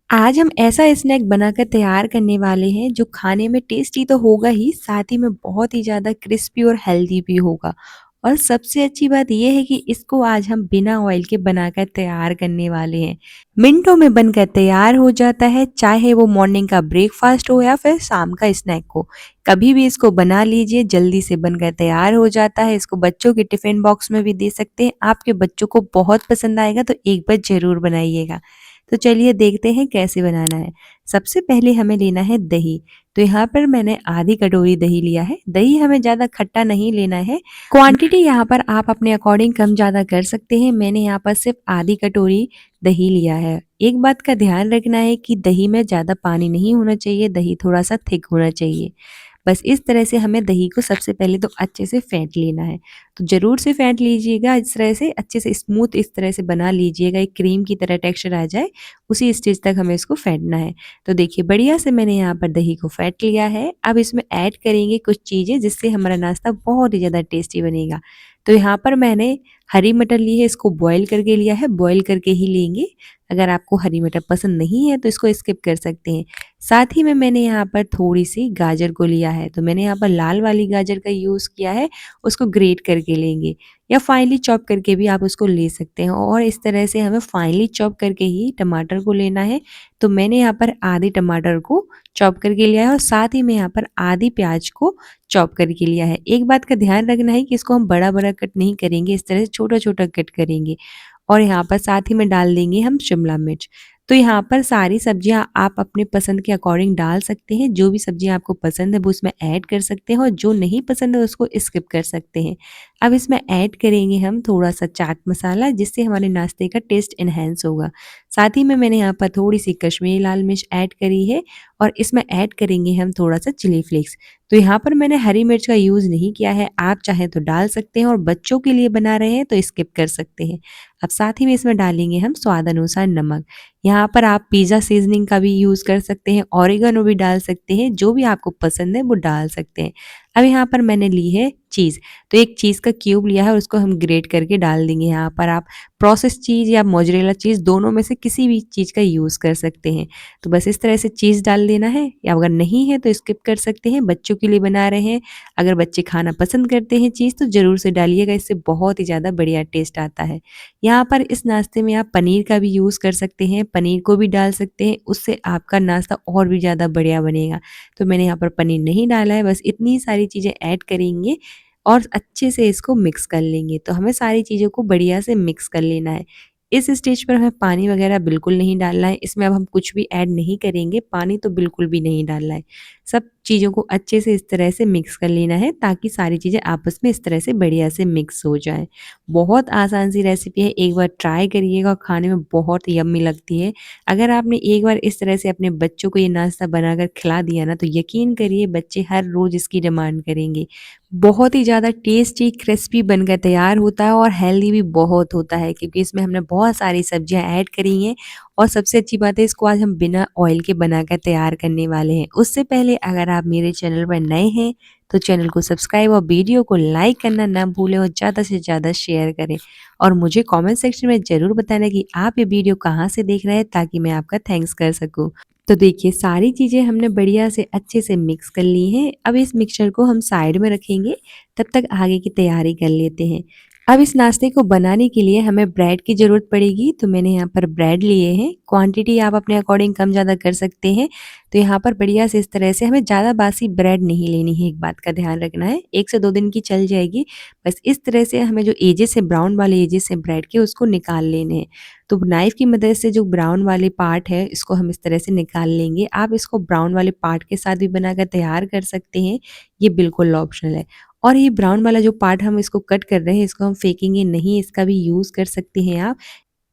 आज हम ऐसा स्नैक बनाकर तैयार करने वाले हैं जो खाने में टेस्टी तो होगा ही, साथ ही में बहुत ही ज़्यादा क्रिस्पी और हेल्दी भी होगा। और सबसे अच्छी बात ये है कि इसको आज हम बिना ऑयल के बनाकर तैयार करने वाले हैं। मिनटों में बनकर तैयार हो जाता है, चाहे वो मॉर्निंग का ब्रेकफास्ट हो या फिर शाम का स्नैक हो। कभी भी इसको बना लीजिए, जल्दी से बनकर तैयार हो जाता है। इसको बच्चों के टिफिन बॉक्स में भी दे सकते हैं, आपके बच्चों को बहुत पसंद आएगा, तो एक बार ज़रूर बनाइएगा। तो चलिए देखते हैं कैसे बनाना है। सबसे पहले हमें लेना है दही। तो यहाँ पर मैंने आधी कटोरी दही लिया है। दही हमें ज़्यादा खट्टा नहीं लेना है। क्वांटिटी यहाँ पर आप अपने अकॉर्डिंग कम ज़्यादा कर सकते हैं। मैंने यहाँ पर सिर्फ आधी कटोरी दही लिया है। एक बात का ध्यान रखना है कि दही में ज़्यादा पानी नहीं होना चाहिए, दही थोड़ा-सा थिक होना चाहिए। बस इस तरह से हमें दही को सबसे पहले तो अच्छे से फेंट लेना है। तो ज़रूर से फेंट लीजिएगा, इस तरह से अच्छे से स्मूथ इस तरह से बना लीजिएगा, एक क्रीम की तरह टेक्सचर आ जाए, उसी स्टेज तक हमें इसको फेंटना है। तो देखिए बढ़िया से मैंने यहाँ पर दही को फेंट लिया है। अब इसमें ऐड करेंगे कुछ चीज़ें जिससे हमारा नाश्ता बहुत ही ज़्यादा टेस्टी बनेगा। तो यहाँ पर मैंने हरी मटर ली है, इसको बॉयल करके लिया है, बॉयल करके ही लेंगे। अगर आपको हरी मटर पसंद नहीं है तो इसको स्किप कर सकते हैं। साथ ही में मैंने यहाँ पर थोड़ी-सी गाजर को लिया है, तो मैंने यहाँ पर लाल वाली गाजर का यूज़ किया है, उसको ग्रेट करके लेंगे या फाइनली चॉप करके भी आप उसको ले सकते हैं। और इस तरह से हमें फाइनली चॉप करके ही टमाटर को लेना है। तो मैंने यहाँ पर आधी टमाटर को चॉप करके लिया है और साथ ही में यहाँ पर आधी प्याज को चॉप करके लिया है। एक बात का ध्यान रखना है कि इसको हम बड़ा-बड़ा कट नहीं करेंगे, इस तरह से छोटा-छोटा कट करेंगे। और यहाँ पर साथ ही में डाल देंगे हम शिमला मिर्च। तो यहाँ पर सारी सब्जियाँ आप अपने पसंद के अकॉर्डिंग डाल सकते हैं, जो भी सब्जियाँ आपको पसंद है वो उसमें ऐड कर सकते हैं और जो नहीं पसंद है उसको स्किप कर सकते हैं। अब इसमें ऐड करेंगे हम थोड़ा-सा चाट मसाला, जिससे हमारे नाश्ते का टेस्ट एनहांस होगा। साथ ही में मैंने यहाँ पर थोड़ी-सी कश्मीरी लाल मिर्च ऐड करी है और इसमें ऐड करेंगे हम थोड़ा-सा चिली फ्लेक्स। तो यहाँ पर मैंने हरी मिर्च का यूज़ नहीं किया है, आप चाहें तो डाल सकते हैं और बच्चों के लिए बना रहे हैं तो स्किप कर सकते हैं। अब साथ ही में इसमें डालेंगे हम स्वाद अनुसार नमक। यहाँ पर आप पिज़्ज़ा सीज़निंग का भी यूज़ कर सकते हैं, ऑरिगेनो भी डाल सकते हैं, जो भी आपको पसंद है वो डाल सकते हैं। अब यहाँ पर मैंने ली है चीज़, तो एक चीज़ का क्यूब लिया है और उसको हम ग्रेट करके डाल देंगे। यहाँ पर आप प्रोसेस्ड चीज़ या मोज़रेला चीज़ दोनों में से किसी भी चीज़ का यूज़ कर सकते हैं। तो बस इस तरह से चीज़ डाल देना है, या अगर नहीं है तो स्किप कर सकते हैं, बच्चों के लिए बना रहे हैं। अगर बच्चे खाना पसंद करते हैं चीज़ तो ज़रूर से डालिएगा, इससे बहुत ही ज़्यादा बढ़िया टेस्ट आता है। यहाँ पर इस नाश्ते में आप पनीर का भी यूज़ कर सकते हैं, पनीर को भी डाल सकते हैं, उससे आपका नाश्ता और भी ज़्यादा बढ़िया बनेगा। तो मैंने यहाँ पर पनीर नहीं डाला है, बस इतनी सारी चीज़ें ऐड करेंगे और अच्छे से इसको मिक्स कर लेंगे। तो हमें सारी चीज़ों को बढ़िया से मिक्स कर लेना है। इस स्टेज पर हमें पानी वगैरह बिल्कुल नहीं डालना है, इसमें अब हम कुछ भी ऐड नहीं करेंगे, पानी तो बिल्कुल भी नहीं डालना है। सब चीज़ों को अच्छे से इस तरह से मिक्स कर लेना है ताकि सारी चीज़ें आपस में इस तरह से बढ़िया से मिक्स हो जाएँ। बहुत आसान सी रेसिपी है, एक बार ट्राई करिएगा और खाने में बहुत यम्मी लगती है। अगर आपने एक बार इस तरह से अपने बच्चों को ये नाश्ता बनाकर खिला दिया ना, तो यकीन करिए बच्चे हर रोज़ इसकी डिमांड करेंगे। बहुत ही ज़्यादा टेस्टी, क्रिस्पी बनकर तैयार होता है और हेल्दी भी बहुत होता है, क्योंकि इसमें हमने बहुत सारी सब्जियाँ ऐड करी हैं और सबसे अच्छी बात है इसको आज हम बिना ऑयल के बनाकर तैयार करने वाले हैं। उससे पहले अगर आप मेरे चैनल पर नए हैं तो चैनल को सब्सक्राइब और वीडियो को लाइक करना ना भूलें और ज़्यादा से ज़्यादा शेयर करें। और मुझे कमेंट सेक्शन में ज़रूर बताना कि आप ये वीडियो कहाँ से देख रहे हैं, ताकि मैं आपका थैंक्स कर सकूँ। तो देखिए सारी चीज़ें हमने बढ़िया से अच्छे से मिक्स कर ली हैं। अब इस मिक्सचर को हम साइड में रखेंगे, तब तक आगे की तैयारी कर लेते हैं। अब इस नाश्ते को बनाने के लिए हमें ब्रेड की ज़रूरत पड़ेगी, तो मैंने यहाँ पर ब्रेड लिए हैं। क्वांटिटी आप अपने अकॉर्डिंग कम ज़्यादा कर सकते हैं। तो यहाँ पर बढ़िया से इस तरह से हमें ज़्यादा बासी ब्रेड नहीं लेनी है, एक बात का ध्यान रखना है। 1 से 2 दिन की चल जाएगी। बस इस तरह से हमें जो एजेस है, ब्राउन वाले एजेस हैं ब्रेड के, उसको निकाल लेने हैं। तो नाइफ़ की मदद से जो ब्राउन वाले पार्ट है इसको हम इस तरह से निकाल लेंगे। आप इसको ब्राउन वाले पार्ट के साथ भी बनाकर तैयार कर सकते हैं, ये बिल्कुल ऑप्शनल है। और ये ब्राउन वाला जो पार्ट हम इसको कट कर रहे हैं, इसको हम फेंकेंगे नहीं, इसका भी यूज़ कर सकते हैं आप।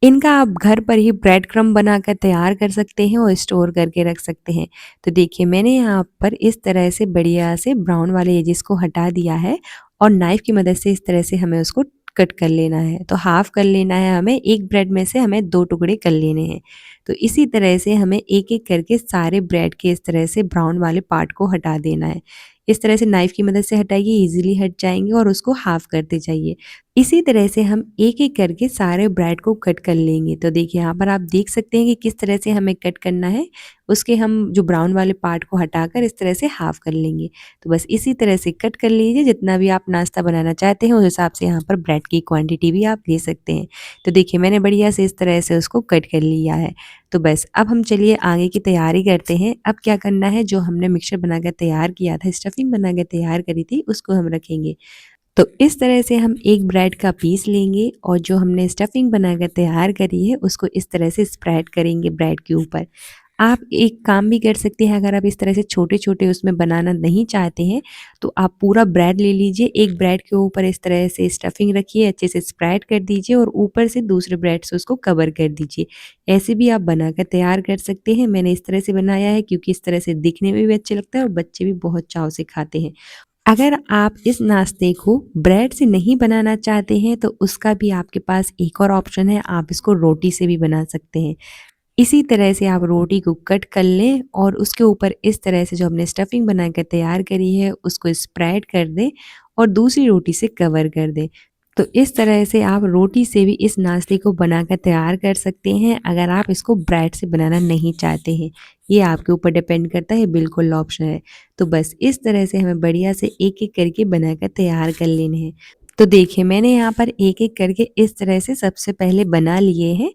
इनका आप घर पर ही ब्रेड क्रम्ब बनाकर तैयार कर सकते हैं और स्टोर करके रख सकते हैं। तो देखिए मैंने यहाँ पर इस तरह से बढ़िया से ब्राउन वाले एजेस को हटा दिया है और नाइफ़ की मदद से इस तरह से हमें उसको कट कर लेना है। तो हाफ़ कर लेना है हमें, एक ब्रेड में से हमें 2 टुकड़े कर लेने हैं। तो इसी तरह से हमें एक-एक करके सारे ब्रेड के इस तरह से ब्राउन वाले पार्ट को हटा देना है। इस तरह से नाइफ़ की मदद से हटाइए, ईज़िली हट जाएँगे और उसको हाफ़ करते जाइए। इसी तरह से हम एक-एक करके सारे ब्रेड को कट कर लेंगे। तो देखिए यहाँ पर आप देख सकते हैं कि किस तरह से हमें कट करना है। उसके हम जो ब्राउन वाले पार्ट को हटाकर इस तरह से हाफ़ कर लेंगे। तो बस इसी तरह से कट कर लीजिए, जितना भी आप नाश्ता बनाना चाहते हैं उस हिसाब से यहाँ पर ब्रेड की क्वांटिटी भी आप ले सकते हैं। तो देखिए मैंने बढ़िया से इस तरह से उसको कट कर लिया है। तो बस अब हम चलिए आगे की तैयारी करते हैं। अब क्या करना है, जो हमने मिक्सचर बनाकर तैयार किया था, स्टफिंग बनाकर तैयार करी थी, उसको हम रखेंगे। तो इस तरह से हम एक ब्रेड का पीस लेंगे और जो हमने स्टफिंग बनाकर तैयार करी है उसको इस तरह से स्प्रेड करेंगे ब्रेड के ऊपर। आप एक काम भी कर सकते हैं, अगर आप इस तरह से छोटे-छोटे उसमें बनाना नहीं चाहते हैं, तो आप पूरा ब्रेड ले लीजिए, एक ब्रेड के ऊपर इस तरह से स्टफिंग रखिए, अच्छे से स्प्रेड कर दीजिए और ऊपर से दूसरे ब्रेड से उसको कवर कर दीजिए। ऐसे भी आप बनाकर तैयार कर सकते हैं। मैंने इस तरह से बनाया है क्योंकि इस तरह से दिखने में भी अच्छा लगता है और बच्चे भी बहुत चाव से खाते हैं। अगर आप इस नाश्ते को ब्रेड से नहीं बनाना चाहते हैं तो उसका भी आपके पास एक और ऑप्शन है, आप इसको रोटी से भी बना सकते हैं। इसी तरह से आप रोटी को कट कर लें और उसके ऊपर इस तरह से जो हमने स्टफिंग बनाकर तैयार करी है उसको स्प्रेड कर दें और दूसरी रोटी से कवर कर दें। तो इस तरह से आप रोटी से भी इस नाश्ते को बनाकर तैयार कर सकते हैं, अगर आप इसको ब्रेड से बनाना नहीं चाहते हैं। ये आपके ऊपर डिपेंड करता है, बिल्कुल ऑप्शन है। तो बस इस तरह से हमें बढ़िया से एक-एक करके बनाकर तैयार कर लेने हैं। तो देखिए मैंने यहाँ पर एक-एक करके इस तरह से सबसे पहले बना लिए हैं।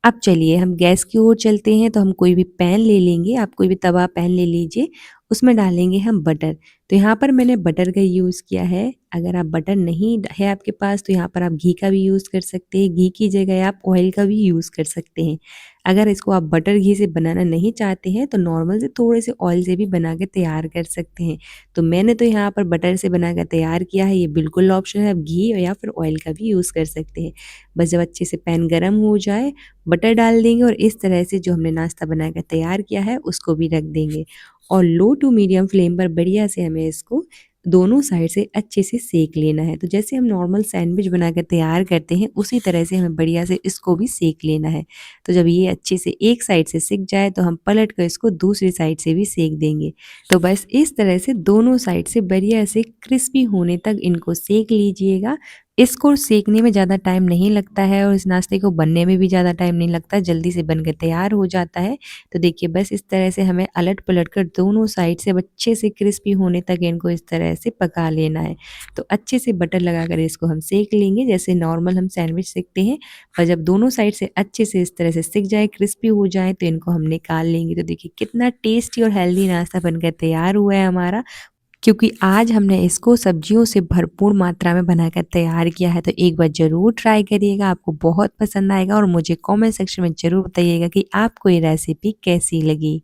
अब चलिए हम गैस की ओर चलते हैं, तो हम कोई भी पैन ले लेंगे, आप कोई भी तवा पैन ले लीजिए, उसमें डालेंगे हम बटर। तो यहाँ पर मैंने बटर का यूज़ किया है, अगर आप बटर नहीं है आपके पास तो यहाँ पर आप घी का भी यूज़ कर सकते हैं, घी की जगह आप ऑयल का भी यूज़ कर सकते हैं। अगर इसको आप बटर घी से बनाना नहीं चाहते हैं तो नॉर्मल से थोड़े से ऑयल से भी बना के तैयार कर सकते हैं। तो मैंने तो यहाँ पर बटर से बनाकर तैयार किया है, ये बिल्कुल ऑप्शन है, आप घी या फिर ऑयल का भी यूज़ कर सकते हैं। बस जब अच्छे से पैन गरम हो जाए, बटर डाल देंगे और इस तरह से जो हमने नाश्ता बनाकर तैयार किया है उसको भी रख देंगे और लो टू मीडियम फ्लेम पर बढ़िया से हमें इसको दोनों साइड से अच्छे से सेक लेना है। तो जैसे हम नॉर्मल सैंडविच बनाकर तैयार करते हैं उसी तरह से हमें बढ़िया से इसको भी सेक लेना है। तो जब ये अच्छे से एक साइड से सिक जाए तो हम पलट कर इसको दूसरी साइड से भी सेक देंगे। तो बस इस तरह से दोनों साइड से बढ़िया से क्रिस्पी होने तक इनको सेक लीजिएगा। इसको सेकने में ज़्यादा टाइम नहीं लगता है और इस नाश्ते को बनने में भी ज़्यादा टाइम नहीं लगता, जल्दी से बनकर तैयार हो जाता है। तो देखिए बस इस तरह से हमें अलट-पलट कर दोनों साइड से अब अच्छे से क्रिस्पी होने तक इनको इस तरह से पका लेना है। तो अच्छे से बटर लगाकर इसको हम सेक लेंगे जैसे नॉर्मल हम सैंडविच सेकते हैं और जब दोनों साइड से अच्छे से इस तरह से सिक जाए, क्रिस्पी हो जाए तो इनको हम निकाल लेंगे। तो देखिए कितना टेस्टी और हेल्दी नाश्ता बनकर तैयार हुआ है हमारा। क्योंकि आज हमने इसको सब्जियों से भरपूर मात्रा में बनाकर तैयार किया है, तो एक बार ज़रूर ट्राई करिएगा, आपको बहुत पसंद आएगा और मुझे कमेंट सेक्शन में ज़रूर बताइएगा कि आपको ये रेसिपी कैसी लगी।